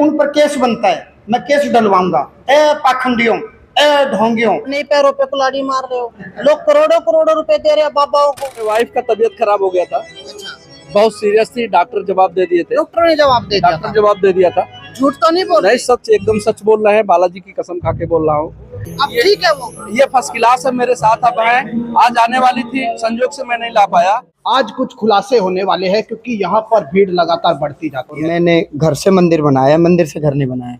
उन पर केस बनता है, मैं केस डलवाऊंगा। ए पाखंडियों, ए ढोंगियों, नहीं पैरों पे कुल्हाड़ी मार रहे हो। लोग करोड़ों करोड़ों रुपए दे रहे हैं बाबाओं को। वाइफ का तबीयत खराब हो गया था, अच्छा, बहुत सीरियस थी। डॉक्टर जवाब दे दिए थे, डॉक्टर ने जवाब दे दिया डॉक्टर था। जवाब दे दिया था। झूठ तो नहीं बोल नहीं, रहे? सच, एकदम सच बोल रहे हैं। बालाजी की कसम खा के बोल रहा हूँ। अब ठीक है वो। ये फर्स्ट क्लास है, मेरे साथ अब है। आज आने वाली थी, संजोग से मैं नहीं ला पाया। आज कुछ खुलासे होने वाले हैं क्योंकि यहाँ पर भीड़ लगातार बढ़ती जाती है। मैंने घर से मंदिर बनाया, मंदिर से घर नहीं बनाया।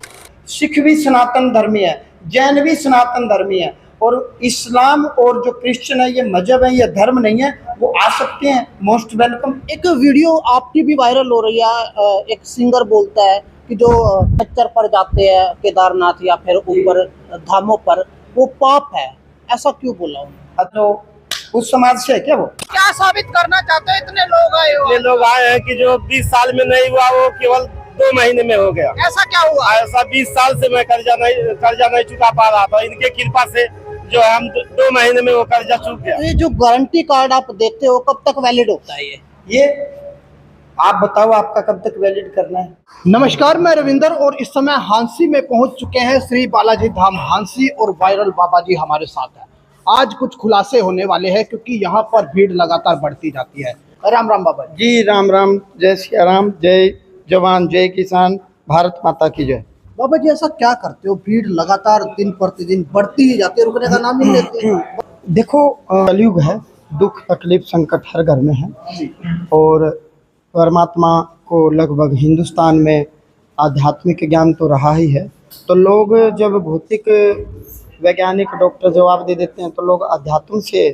सिख भी सनातन धर्मी है, जैन भी सनातन धर्मी है, और इस्लाम और जो क्रिश्चियन है, ये मजहब है, ये धर्म नहीं है। वो आ सकते हैं, मोस्ट वेलकम। एक वीडियो आपकी भी वायरल हो रही है। एक सिंगर बोलता है कि जो पिक्चर पर जाते हैं केदारनाथ या फिर ऊपर धामों पर, वो पाप है। ऐसा क्यों बोला उन्होंने? तो उस समाज से है क्या वो? क्या साबित करना चाहते हैं? इतने लोग आए हो। ये लोग आए हैं कि जो 20 साल में नहीं हुआ वो केवल 2 महीने में हो गया। ऐसा क्या हुआ? ऐसा 20 साल से मैं कर्जा नहीं चुका पा रहा था। इनके कृपा से जो है हम 2 महीने में वो कर्जा चुक गया। ये जो गारंटी कार्ड आप देते हो कब तक वैलिड होता है? ये आप बताओ, आपका कब तक वैलिड करना है? नमस्कार, मैं रविंदर और इस समय हांसी में पहुंच चुके हैं। श्री बालाजी धाम हांसी और वायरल बाबा जी हमारे साथ है। आज कुछ खुलासे होने वाले हैं क्योंकि यहाँ पर भीड़ लगातार बढ़ती जाती है। राम राम बाबा जी। जी राम राम, जय सिया राम, जय जवान, जय किसान, भारत माता की जय। बाबा जी ऐसा क्या करते हो? भीड़ लगातार दिन प्रतिदिन बढ़ती ही जाती है, रुकने का नाम नहीं लेते। देखो, कलयुग है, दुख तकलीफ संकट हर घर में है, और परमात्मा को लगभग हिंदुस्तान में आध्यात्मिक ज्ञान तो रहा ही है। तो लोग जब भौतिक वैज्ञानिक डॉक्टर जवाब दे देते हैं, तो लोग अध्यात्म से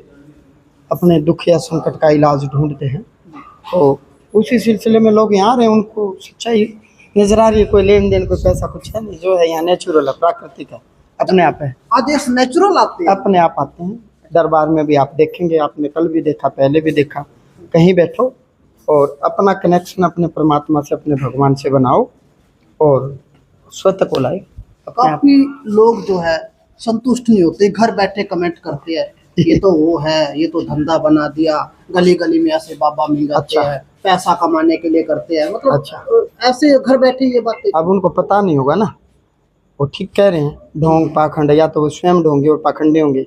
अपने दुख या संकट का इलाज ढूंढते हैं। तो उसी सिलसिले में लोग यहाँ रहे, उनको सच्चाई नजर आ रही है। कोई लेन देन, कोई पैसा कुछ है नहीं, जो है यहाँ नेचुरल है, प्राकृतिक है, अपने आप है। आदेश नेचुरल आते हैं, अपने आप आते हैं। दरबार में भी आप देखेंगे, आपने कल भी देखा, पहले भी देखा। कहीं बैठो और अपना कनेक्शन अपने परमात्मा से, अपने भगवान से बनाओ और स्वतः को लाए अपने आप। काफी लोग जो है संतुष्ट नहीं होते, घर बैठे कमेंट करते हैं ये तो वो है, ये तो धंधा बना दिया, गली गली में ऐसे बाबा मिल जाते अच्छा। हैं, पैसा कमाने के लिए करते हैं। मतलब अच्छा। ऐसे घर बैठे ये बातें। अब उनको पता नहीं होगा ना, वो ठीक कह रहे हैं। ढोंग पाखंड, या तो वो स्वयं ढोंगे और पाखंडी होंगे।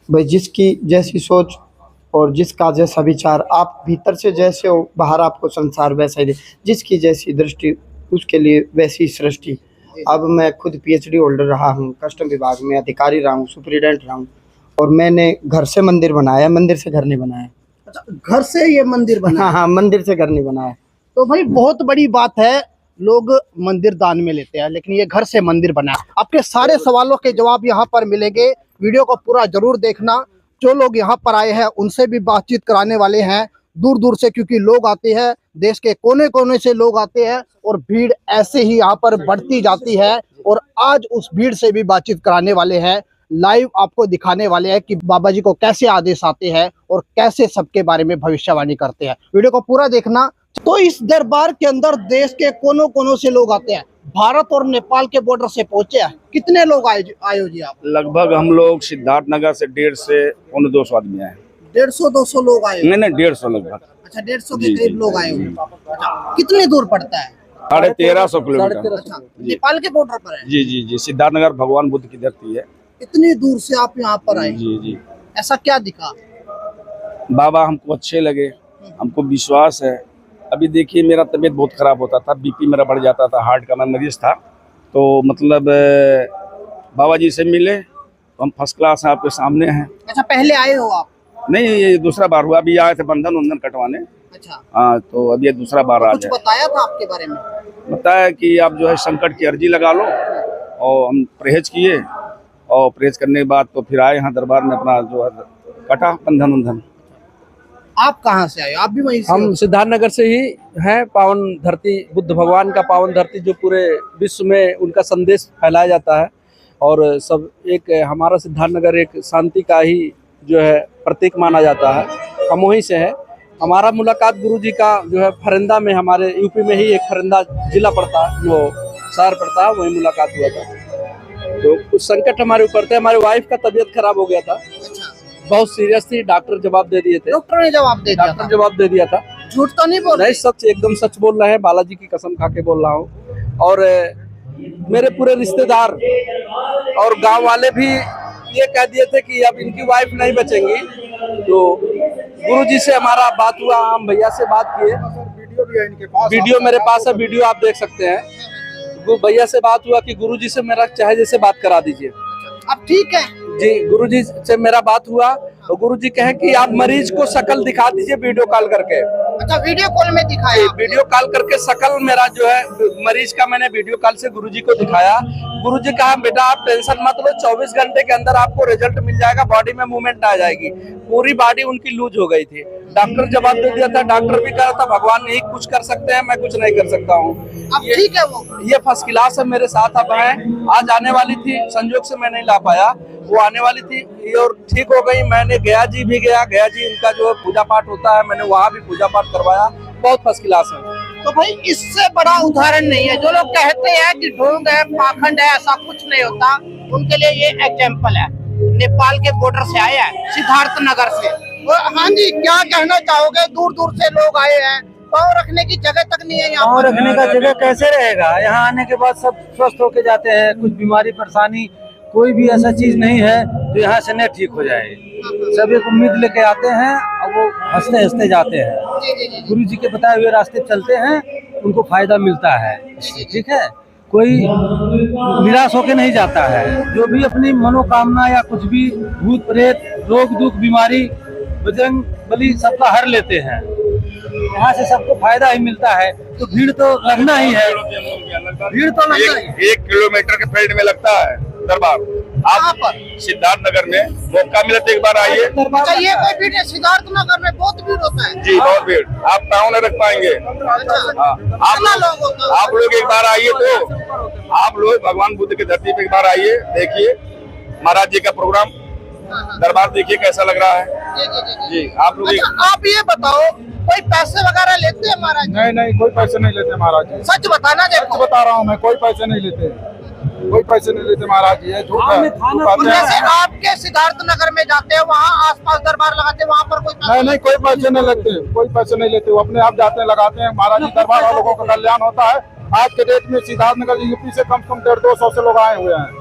भाई जिसकी जैसी सोच और जिसका जैसा विचार, आप भीतर से जैसे हो, बाहर आपको संसार वैसा ही दे। जिसकी जैसी दृष्टि, उसके लिए वैसी सृष्टि। अब मैं खुद PhD होल्डर रहा हूँ, कस्टम विभाग में अधिकारी रहा हूँ, सुपरिटेंडेंट रहा हूँ, और मैंने घर से मंदिर बनाया, मंदिर से घर नहीं बनाया। अच्छा, घर से ये मंदिर बना? हाँ हाँ, मंदिर से घर नहीं बनाया। तो भाई बहुत बड़ी बात है। लोग मंदिर दान में लेते हैं, लेकिन ये घर से मंदिर बना। आपके सारे सवालों के जवाब यहाँ पर मिलेंगे। वीडियो को पूरा जरूर देखना। जो लोग यहाँ पर आए हैं उनसे भी बातचीत कराने वाले हैं, दूर दूर से, क्योंकि लोग आते हैं, देश के कोने कोने से लोग आते हैं, और भीड़ ऐसे ही यहाँ पर बढ़ती जाती है। और आज उस भीड़ से भी बातचीत कराने वाले हैं, लाइव आपको दिखाने वाले हैं कि बाबा जी को कैसे आदेश आते हैं और कैसे सबके बारे में भविष्यवाणी करते हैं। वीडियो को पूरा देखना। तो इस दरबार के अंदर देश के कोनों कोनों से लोग आते हैं। भारत और नेपाल के बॉर्डर से पहुंचे हैं। कितने लोग आए हो जी आप? लगभग हम लोग सिद्धार्थनगर से 150 से 200 आदमी आए। 150-200 लोग आए हो? नहीं 150 लगभग। अच्छा, 150 के करीब लोग आए हो। अच्छा, कितनी दूर पड़ता है? 1350 किलोमीटर। अच्छा, नेपाल के बॉर्डर पर है? जी, सिद्धार्थनगर भगवान बुद्ध की धरती है। इतनी दूर से आप यहाँ पर आए? जी। ऐसा क्या दिखा? बाबा हमको अच्छे लगे, हमको विश्वास है। अभी देखिए, मेरा तबीयत बहुत खराब होता था, BP मेरा बढ़ जाता था, हार्ट का मैं मरीज था। तो मतलब बाबा जी से मिले तो हम फर्स्ट क्लास हैं, आपके सामने हैं। अच्छा, पहले आए हो आप? नहीं, ये दूसरा बार हुआ। अभी आए थे बंधन कटवाने। अच्छा, हाँ, तो अब ये दूसरा बार आ कुछ गया। बताया था आपके बारे में? बताया कि आप जो है संकट की अर्जी लगा लो, और हम परहेज किए, और परहेज करने के बाद तो फिर आए यहाँ दरबार में, अपना जो है कटा बंधन। आप कहाँ से आए? आप भी वहीं से? हम सिद्धार्थनगर से ही हैं। पावन धरती, बुद्ध भगवान का पावन धरती, जो पूरे विश्व में उनका संदेश फैलाया जाता है। और सब एक हमारा सिद्धार्थनगर एक शांति का ही जो है प्रतीक माना जाता है। हम वहीं से हैं। हमारा मुलाकात गुरुजी का जो है फरिंदा में, हमारे यूपी में ही एक फरिंदा जिला पड़ता है, वो शहर पड़ता है, वहीं मुलाकात हुआ था। तो कुछ संकट हमारे ऊपर थे। हमारी वाइफ का तबीयत खराब हो गया था, अच्छा, बहुत सीरियस थी। डॉक्टर जवाब दे दिए थे, डॉक्टर ने जवाब दे दिया डॉक्टर जवाब दे दिया था। झूठ तो नहीं बोल नहीं, रहे? सच, एकदम सच बोल रहे हैं। बालाजी की कसम खा के बोल रहा हूँ। और मेरे पूरे रिश्तेदार और गांव वाले भी ये कह दिए थे कि अब इनकी वाइफ नहीं बचेंगी। तो गुरुजी से हमारा बात हुआ, हम भैया से बात किए, वीडियो भी है इनके पास, वीडियो मेरे पास है, वीडियो आप देख सकते हैं। भैया से बात हुआ कि गुरुजी से मेरा चाहे जैसे बात करा दीजिए। अब ठीक है जी, गुरुजी से मेरा बात हुआ तो गुरुजी कहे कि आप मरीज को शक्ल दिखा दीजिए वीडियो कॉल करके। अच्छा, वीडियो कॉल में दिखाया? वीडियो कॉल करके शक्ल मेरा जो है मरीज का मैंने वीडियो कॉल से गुरुजी को दिखाया। गुरुजी कहा बेटा आप टेंशन मत लो, 24 घंटे के अंदर आपको रिजल्ट मिल जाएगा, बॉडी में मूवमेंट आ जाएगी। पूरी बॉडी उनकी लूज हो गई थी। डॉक्टर जवाब दे दिया था, डॉक्टर भी कह रहा था भगवान यही कुछ कर सकते हैं, मैं कुछ नहीं कर सकता हूँ। अब ठीक है वो? ये फर्स्ट क्लास है, मेरे साथ अब है। आज आने वाली थी, संजोग से मैं नहीं ला पाया, वो आने वाली थी और ठीक हो गई। मैंने गया जी भी गया, गया जी इनका जो पूजा पाठ होता है, मैंने वहाँ भी पूजा पाठ करवाया। बहुत फर्स्ट क्लास है। तो भाई इससे बड़ा उदाहरण नहीं है। जो लोग कहते हैं कि ढोंग है, पाखंड है, ऐसा कुछ नहीं होता, उनके लिए ये एग्जाम्पल है। नेपाल के बॉर्डर से आए हैं, सिद्धार्थ नगर से। और हाँ जी, क्या कहना चाहोगे? दूर दूर से लोग आए हैं, पाँव रखने की जगह तक नहीं है यहाँ पाँव पर। रखने का जगह कैसे रहेगा? यहाँ आने के बाद सब स्वस्थ होके जाते हैं। कुछ बीमारी परेशानी कोई भी ऐसा चीज नहीं है जो यहाँ से नहीं ठीक हो जाए। सब एक उम्मीद लेके आते हैं और वो हंसते हंसते जाते हैं। गुरु जी के बताए हुए रास्ते चलते हैं, उनको फायदा मिलता है। ठीक है, कोई निराश होके नहीं जाता है। जो भी अपनी मनोकामना या कुछ भी भूत प्रेत रोग दुख बीमारी बजरंग बली सबका हर लेते हैं। यहाँ से सबको फायदा ही मिलता है। तो भीड़ तो लगना ही है, भीड़ तो लगना ही। 1 किलोमीटर के फील्ड में लगता है दरबार। आप सिद्धार्थ नगर में मौका मिले तो एक बार आइए। अच्छा, ये कोई भीड़ है? सिद्धार्थ नगर में बहुत भीड़ होता है जी, बहुत भीड़। आप पाँव नहीं रख पाएंगे। आप लोग एक बार आइए, तो आप लोग भगवान बुद्ध की धरती पे एक बार आइए, देखिए महाराज जी का प्रोग्राम, दरबार देखिए कैसा लग रहा है। जी आप लोग आप ये बताओ, कोई पैसे वगैरह लेते हैं महाराज? नहीं, कोई पैसे नहीं लेते महाराज जी। सच बताना, देखो बता रहा हूँ मैं, कोई पैसे नहीं लेते, कोई पैसे नहीं लेते महाराज जी। झूठ है। जैसे आपके सिद्धार्थ नगर में जाते हैं, वहाँ आसपास दरबार लगाते हैं, वहाँ पर कोई नहीं, कोई पैसे नहीं लगते, कोई पैसे नहीं लेते। वो अपने आप जाते हैं, लगाते हैं। महाराज जी दरबार और लोगों का कल्याण होता है। आज के डेट में सिद्धार्थ नगर यूपी से कम 150-200 से लोग आए हुए हैं।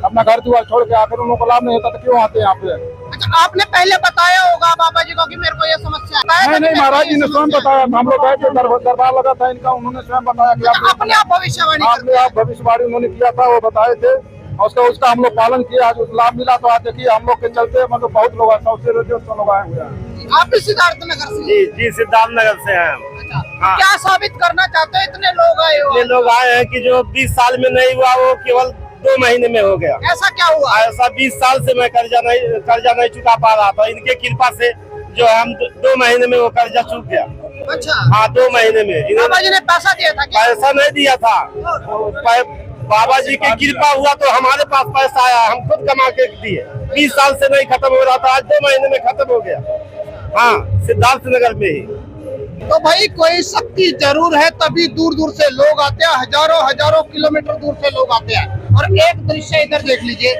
अपना घर द्वार छोड़ के आकर उन लोगों को लाभ नहीं होता तो क्यों आते हैं यहाँ पे? अच्छा, आपने पहले बताया होगा बाबा जी को कि मेरे को ये समस्या है? नहीं, महाराज जी ने स्वयं बताया। हम लोग गए थे, दरबार लगा था इनका, उन्होंने स्वयं बताया कि अपने आप भविष्यवाणी आप भविष्यवाणी उन्होंने किया था, वो बताए थे। और उसका हम लोग पालन किया, आज लाभ मिला। तो आज देखिए हम लोग के चलते मतलब बहुत लोग 100 से 150 लोग आए हुए हैं। आप भी सिद्धार्थ नगर से? जी, सिद्धार्थ नगर से हैं। अच्छा, क्या साबित करना चाहते हैं? इतने लोग आए हो? ये लोग आए हैं कि जो 20 साल में नहीं हुआ वो केवल 2 महीने में हो गया। ऐसा क्या हुआ? ऐसा 20 साल से मैं कर्जा नहीं चुका पा रहा था। इनके कृपा से जो हम 2 महीने में वो कर्जा चुक गया। अच्छा, हाँ, 2 महीने में। बाबा जी ने पैसा दिया था क्या? पैसा नहीं दिया था, बाबा जी की कृपा हुआ तो हमारे पास पैसा आया, हम खुद कमा के दिए। 20 साल से नहीं खत्म हो रहा था, आज 2 महीने में खत्म हो गया। हाँ, सिद्धार्थ नगर में ही। तो भाई कोई शक्ति जरूर है, तभी दूर दूर से लोग आते हैं। हजारों किलोमीटर दूर से लोग आते हैं। और एक दृश्य इधर देख लीजिए,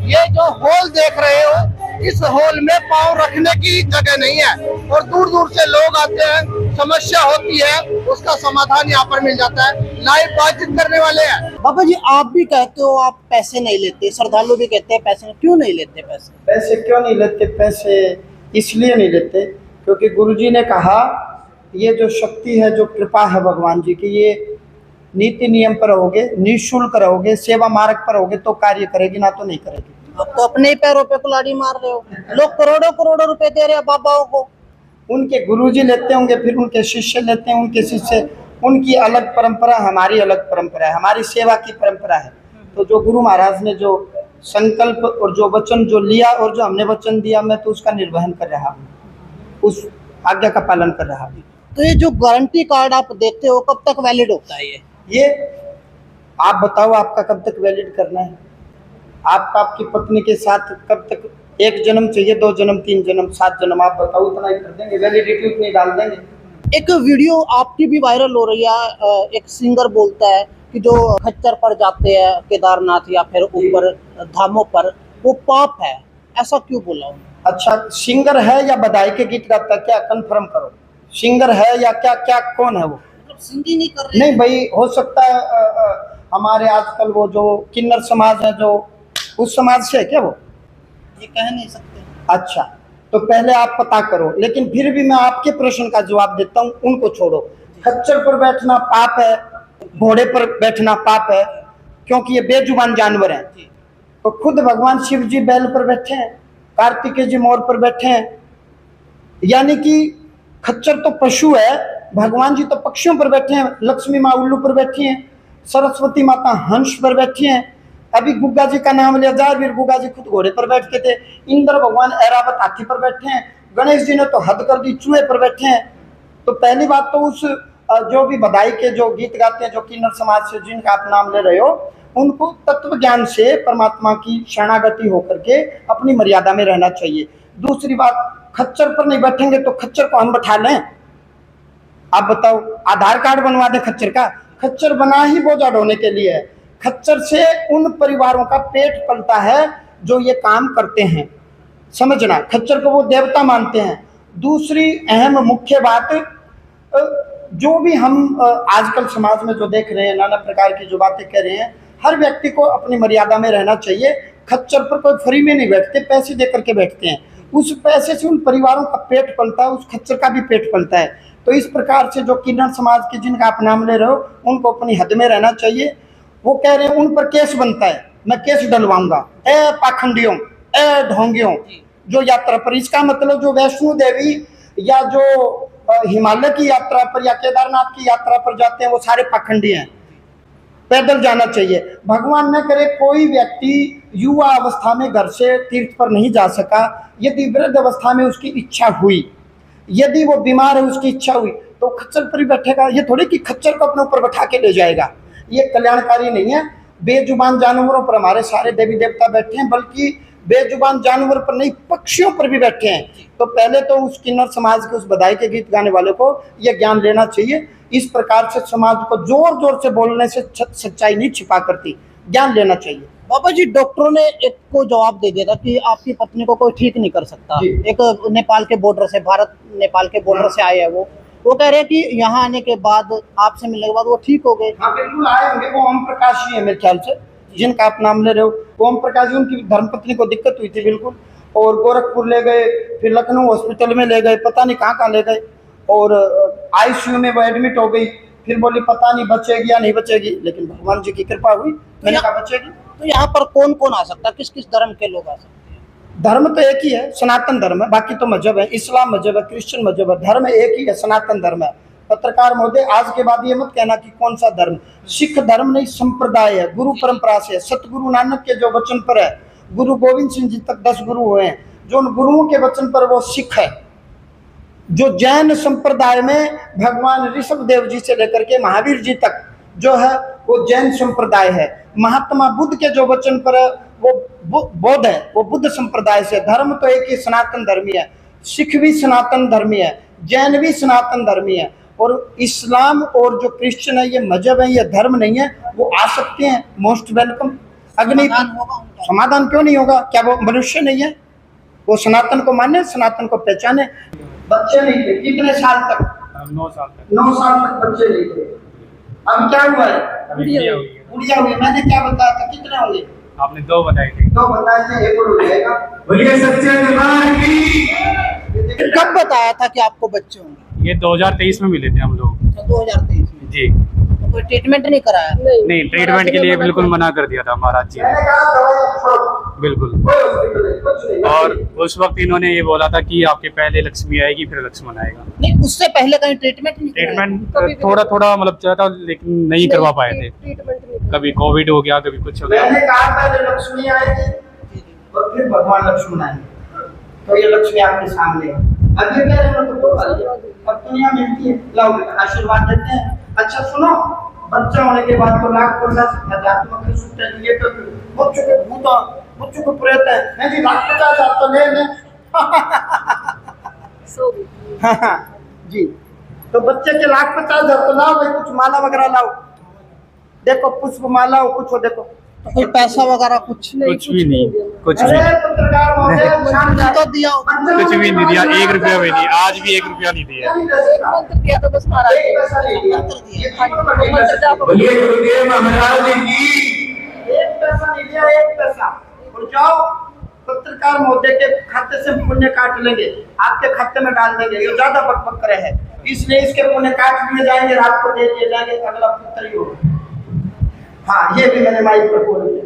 ये जो हॉल देख रहे हो, इस हॉल में पाँव रखने की जगह नहीं है और दूर दूर से लोग आते हैं। समस्या होती है, उसका समाधान यहाँ पर मिल जाता है। लाइव बातचीत करने वाले हैं। बाबा जी, आप भी कहते हो आप पैसे नहीं लेते, श्रद्धालु भी कहते हैं पैसे, क्यों नहीं लेते पैसे? पैसे क्यों नहीं लेते? पैसे इसलिए नहीं लेते क्योंकि गुरुजी ने कहा ये जो शक्ति है, जो कृपा है भगवान जी की, ये नीति नियम पर रहोगे, निःशुल्क रहोगे, सेवा मार्ग पर रहोगे तो कार्य करेगी, ना तो नहीं करेगी। अब तो अपने ही पैरों पे कुल्हाड़ी मार रहे हो। लोग करोड़ों रुपए दे रहे हैं बाबाओं को। उनके गुरुजी लेते होंगे, फिर उनके शिष्य लेते हैं, उनके शिष्य, उनकी अलग परंपरा, हमारी अलग परंपरा है, हमारी सेवा की परंपरा है। तो जो गुरु महाराज ने जो संकल्प और जो वचन जो लिया और जो हमने वचन दिया, मैं तो उसका निर्वहन कर रहा हूँ, उस आज्ञा का पालन कर रहा हूँ। तो ये जो गारंटी कार्ड आप देते हो, कब तक वैलिड होता है? ये आप बताओ, आपका कब तक वैलिड करना है? आपका आपकी पत्नी के साथ कब तक? 1 जन्म चाहिए, 2 जन्म, 3 जन्म, 7 जन्म? आप बताओ, उतना ही कर देंगे? वैलिडिटी उतनी डाल देंगे? एक वीडियो आपकी भी वायरल हो रही है, एक सिंगर बोलता है कि जो खच्चर पर जाते हैं केदारनाथ या फिर ऊपर धामों पर, वो पाप है। ऐसा क्यों बोला उन्होंने? अच्छा, सिंगर है या बधाई के गीत गाता है? क्या कंफर्म करो, सिंगर है या क्या? कौन है वो? सिंगिंग नहीं कर रहे? नहीं भाई, हो सकता है हमारे आजकल वो जो किन्नर समाज है, जो उस समाज से है क्या वो? ये कह नहीं सकते। अच्छा, तो पहले आप पता करो, लेकिन फिर भी मैं आपके प्रश्न का जवाब देता हूँ। उनको छोड़ो। खच्चर पर बैठना पाप है, घोड़े पर बैठना पाप है, क्योंकि ये बेजुबान जानवर हैं। तो खुद भगवान शिव जी बैल पर बैठे हैं, कार्तिकेय जी मोर पर बैठे हैं, यानी कि खच्चर तो पशु है, भगवान जी तो पक्षियों पर बैठे हैं। लक्ष्मी माँ उल्लू पर बैठी हैं, सरस्वती माता हंस पर बैठी हैं। अभी गुग्गा जी का नाम लिया जाए, वीर गुग्गा जी खुद घोड़े पर बैठते थे। इंद्र भगवान ऐरावत हाथी पर बैठे हैं। गणेश जी ने तो हद कर दी, चूहे पर बैठे हैं। तो पहली बात तो उस जो भी बधाई के जो गीत गाते हैं, जो किन्नर समाज से जिनका आप नाम ले रहे हो, उनको तत्व ज्ञान से परमात्मा की शरणागति होकर के अपनी मर्यादा में रहना चाहिए। दूसरी बात, खच्चर पर नहीं बैठेंगे तो खच्चर को हम बैठा लें? आप बताओ, आधार कार्ड बनवा दें खच्चर का? खच्चर बना ही बोझा ढोने के लिए है। खच्चर से उन परिवारों का पेट पलता है जो ये काम करते हैं, समझना। खच्चर को वो देवता मानते हैं। दूसरी अहम मुख्य बात, जो भी हम आजकल समाज में जो देख रहे हैं, नाना प्रकार की जो बातें कह रहे हैं, हर व्यक्ति को अपनी मर्यादा में रहना चाहिए। खच्चर पर कोई फ्री में नहीं बैठते, पैसे दे करके बैठते हैं। उस पैसे से उन परिवारों का पेट पलता है, उस खच्चर का भी पेट पलता है। तो इस प्रकार से जो किन्नर समाज के जिनका आप नाम ले रहे हो, उनको अपनी हद में रहना चाहिए। वो कह रहे हैं उन पर केस बनता है, मैं केस डलवाऊंगा, ए पाखंडियों, ए ढोंगियों जो यात्रा पर। इसका मतलब जो वैष्णो देवी या जो हिमालय की यात्रा पर या केदारनाथ की यात्रा पर जाते हैं, वो सारे पाखंडी हैं। पैदल जाना चाहिए। भगवान न करे कोई व्यक्ति युवा अवस्था में घर से तीर्थ पर नहीं जा सका, यदि वृद्ध अवस्था में उसकी इच्छा हुई, यदि वो बीमार है, उसकी इच्छा हुई, तो खच्चर पर ही बैठेगा। ये थोड़ी कि खच्चर को अपने ऊपर बैठा के ले जाएगा, ये कल्याणकारी नहीं है। बेजुबान जानवरों पर हमारे सारे देवी देवता बैठे हैं, बल्कि बेजुबान जानवर पर नहीं, पक्षियों पर भी बैठे हैं। तो पहले तो उस किन्नर समाज के, उस बधाई के गीत गाने वाले को यह ज्ञान लेना चाहिए। इस प्रकार से समाज को जोर जोर से बोलने से सच्चाई नहीं छिपा करती, ज्ञान लेना चाहिए। बाबा जी, डॉक्टरों ने एक को जवाब दे दिया था कि आपकी पत्नी को कोई ठीक नहीं कर सकता। एक नेपाल के बॉर्डर से, भारत नेपाल के बॉर्डर से आए हैं वो कह रहे हैं कि यहाँ आने के बाद, आपसे मिलने के बाद वो ठीक हो गए। हाँ बिल्कुल आए होंगे। वो ओम प्रकाश जी है मेरे ख्याल से, जिनका आप नाम ले रहे हो। ओम प्रकाश जी, उनकी धर्मपत्नी को दिक्कत हुई थी बिल्कुल, और गोरखपुर ले गए, फिर लखनऊ हॉस्पिटल में ले गए, पता नहीं कहाँ ले गए, और आईसीयू में वो एडमिट हो गई। फिर बोली पता नहीं बचेगी या नहीं बचेगी, लेकिन भगवान जी की कृपा हुई, मैंने कहा बचेगी। तो यहाँ पर कौन कौन आ सकता है, किस किस धर्म के लोग आ सकते हैं? धर्म तो एक ही है, सनातन धर्म है। बाकी तो मजहब है, इस्लाम मजहब है, क्रिश्चियन मजहब है, धर्म एक ही है, सनातन धर्म है। पत्रकार महोदय, आज के बाद ये मत कहना कि कौन सा धर्म। सिख धर्म नहीं, संप्रदाय है, गुरु परंपरा से। सतगुरु नानक के जो वचन पर है, गुरु गोविंद सिंह जी तक 10 गुरु हुए हैं, जो उन गुरुओं के वचन पर वो सिख है। जो जैन संप्रदाय में भगवान ऋषभ देव जी से लेकर के महावीर जी तक जो है वो जैन संप्रदाय है। महात्मा बुद्ध के जो वचन पर है वो बौद्ध है, वो बुद्ध संप्रदाय से। धर्म तो एक ही सनातन धर्मी है। सिख भी सनातन धर्मी है, जैन भी सनातन धर्मी है, और इस्लाम और जो क्रिश्चियन है, ये मजहब है, ये धर्म नहीं है। वो आ सकते हैं, मोस्ट वेलकम। अग्नि समाधान क्यों नहीं होगा? क्या वो मनुष्य नहीं है? वो सनातन को माने, सनातन को पहचाने। बच्चे नहीं थे कितने साल तक? 9 साल तक। 9 साल तक बच्चे नहीं थे। अब क्या हुआ है? गुड़िया हुई। मैंने क्या बताया था, कितने होंगे? आपने 2 बताए थे। 2 बताए थे, 1 और हो जाएगा। बोलिए सच्चे दरबार की। कब बताया था कि आपको बच्चे होंगे? ये 2023 में मिले थे हम लोग। तो 2023 में जी। तो कोई ट्रीटमेंट नहीं कराया? नहीं, ट्रीटमेंट के लिए बिल्कुल मना कर दिया था महाराज जी ने। मैंने कहा दवाई छोड़ो, बिल्कुल। कोई हॉस्पिटल नहीं, कुछ नहीं। और उस वक्त इन्होंने ये बोला था कि आपके पहले लक्ष्मी आएगी फिर लक्ष्मण आएगा। नहीं, उससे पहले कहीं ट्रीटमेंट नहीं कराया? ट्रीटमेंट थोड़ा थोड़ा मतलब चला था, लेकिन नहीं करवा पाए थे। कभी कोविड हो गया, कभी कुछ हो गया। मैंने कहा पहले लक्ष्मी आएगी और फिर भगवान लक्ष्मण आएंगे। तो ये लक्ष्मी आपके सामने है। अब ये कह रहे हैं तो अब दुनिया मिलती है, लाओ आशीर्वाद देते हैं। अच्छा सुनो, बच्चा होने के बाद तो लाख 50,000 चाहिए, तो बच्चों के भूत, बच्चों को प्रेत है। नहीं जी, लाख 50,000 तो ले लें। जी, तो बच्चे के लाख 50,000 तो लाओ भाई, कुछ माला वगैरह लाओ। देखो पुष्प माला हो, कुछ हो, देखो तो कोई पैसा वगैरह कुछ कुछ भी नहीं, कुछ भी तो दिया होगा। कुछ भी नहीं दिया, 1 रुपया भी नहीं, आज भी 1 रुपया नहीं दिया। मंत्र दिया तो बस महाराज बोलिए गुरुदेव महाराज की। एक पैसा नहीं दिया, 1 पैसा। और जाओ पत्रकार महोदय के खाते से पुण्य काट लेंगे, आपके खाते में डाल देंगे, ये ज्यादा बकबक करे है, इसलिए इसके पुण्य काट लिए जाएंगे, रात को दे दिए जाएंगे, अगला पुत्र ही होगा। हाँ, ये भी मैंने माइक पर बोल दिया,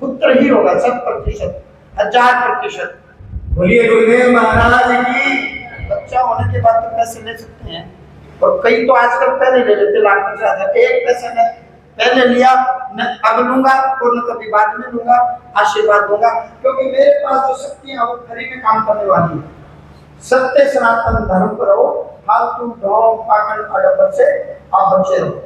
पुत्र ही होगा 100%, 1000%। बोलिए गुरुदेव महाराज की। बच्चा होने के बाद तो पैसे ले सकते हैं, और कई तो आजकल पहले ले लेते, लाख 50,000। 1 पैसा ने पहले लिया, मैं अब लूंगा और न कभी बाद में लूंगा, आशीर्वाद दूंगा, क्योंकि मेरे पास जो शक्तियां वो खरी में काम करने वाली है। सत्य सनातन धर्म पर रहो, फालतू ढोंग पाखंड आडंबर से आप बचे रहो।